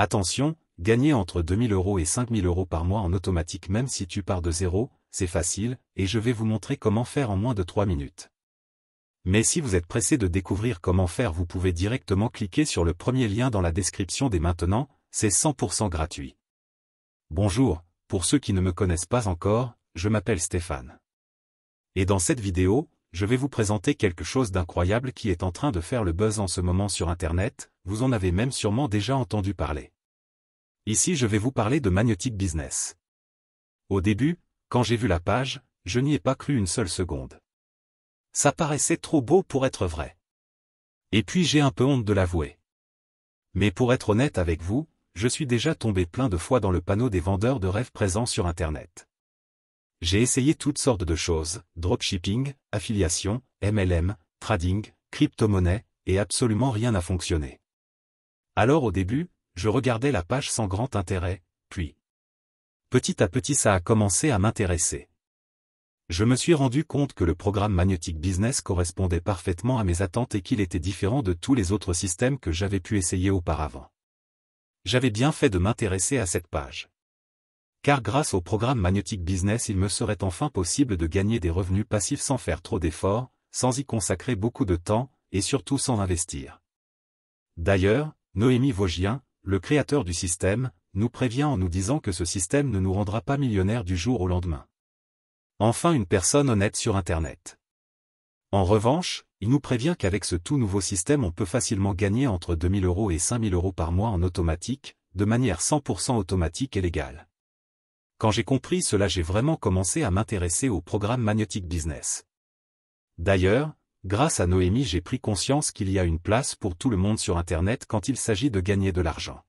Attention, gagner entre 2000 € et 5000 € par mois en automatique même si tu pars de zéro, c'est facile, et je vais vous montrer comment faire en moins de 3 minutes. Mais si vous êtes pressé de découvrir comment faire, vous pouvez directement cliquer sur le premier lien dans la description dès maintenant, c'est 100% gratuit. Bonjour, pour ceux qui ne me connaissent pas encore, je m'appelle Stéphane. Et dans cette vidéo, je vais vous présenter quelque chose d'incroyable qui est en train de faire le buzz en ce moment sur Internet, vous en avez même sûrement déjà entendu parler. Ici je vais vous parler de Magnetic Business. Au début, quand j'ai vu la page, je n'y ai pas cru une seule seconde. Ça paraissait trop beau pour être vrai. Et puis j'ai un peu honte de l'avouer. Mais pour être honnête avec vous, je suis déjà tombé plein de fois dans le panneau des vendeurs de rêves présents sur Internet. J'ai essayé toutes sortes de choses, dropshipping, affiliation, MLM, trading, crypto-monnaie, et absolument rien n'a fonctionné. Alors au début, je regardais la page sans grand intérêt, puis petit à petit ça a commencé à m'intéresser. Je me suis rendu compte que le programme Magnetic Business correspondait parfaitement à mes attentes et qu'il était différent de tous les autres systèmes que j'avais pu essayer auparavant. J'avais bien fait de m'intéresser à cette page. Car grâce au programme Magnetic Business il me serait enfin possible de gagner des revenus passifs sans faire trop d'efforts, sans y consacrer beaucoup de temps, et surtout sans investir. D'ailleurs, Noémie Vosgien, le créateur du système, nous prévient en nous disant que ce système ne nous rendra pas millionnaires du jour au lendemain. Enfin une personne honnête sur Internet. En revanche, il nous prévient qu'avec ce tout nouveau système on peut facilement gagner entre 2000 € et 5000 € par mois en automatique, de manière 100% automatique et légale. Quand j'ai compris cela, j'ai vraiment commencé à m'intéresser au programme Magnetic Business. D'ailleurs, grâce à Noémie j'ai pris conscience qu'il y a une place pour tout le monde sur Internet quand il s'agit de gagner de l'argent.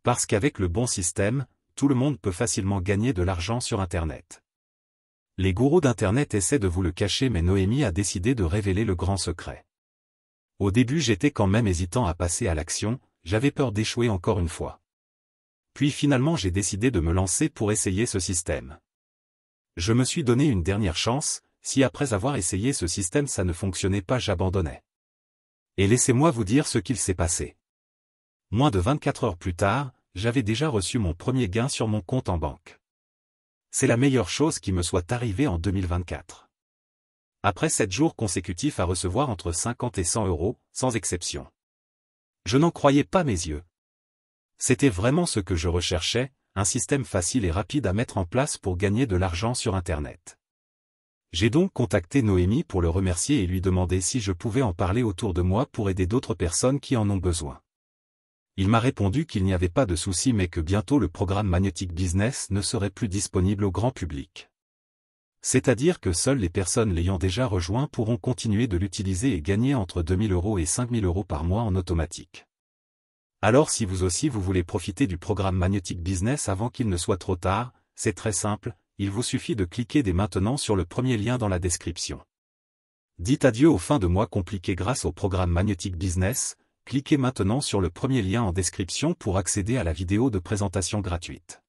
Parce qu'avec le bon système, tout le monde peut facilement gagner de l'argent sur Internet. Les gourous d'Internet essaient de vous le cacher mais Noémie a décidé de révéler le grand secret. Au début j'étais quand même hésitant à passer à l'action, j'avais peur d'échouer encore une fois. Puis finalement j'ai décidé de me lancer pour essayer ce système. Je me suis donné une dernière chance, si après avoir essayé ce système ça ne fonctionnait pas j'abandonnais. Et laissez-moi vous dire ce qu'il s'est passé. Moins de 24 heures plus tard, j'avais déjà reçu mon premier gain sur mon compte en banque. C'est la meilleure chose qui me soit arrivée en 2024. Après 7 jours consécutifs à recevoir entre 50 et 100 €, sans exception. Je n'en croyais pas mes yeux. C'était vraiment ce que je recherchais, un système facile et rapide à mettre en place pour gagner de l'argent sur Internet. J'ai donc contacté Noémie pour le remercier et lui demander si je pouvais en parler autour de moi pour aider d'autres personnes qui en ont besoin. Il m'a répondu qu'il n'y avait pas de souci mais que bientôt le programme Magnetic Business ne serait plus disponible au grand public. C'est-à-dire que seules les personnes l'ayant déjà rejoint pourront continuer de l'utiliser et gagner entre 2000 € et 5000 € par mois en automatique. Alors si vous aussi vous voulez profiter du programme Magnetic Business avant qu'il ne soit trop tard, c'est très simple, il vous suffit de cliquer dès maintenant sur le premier lien dans la description. Dites adieu aux fins de mois compliquées grâce au programme Magnetic Business, cliquez maintenant sur le premier lien en description pour accéder à la vidéo de présentation gratuite.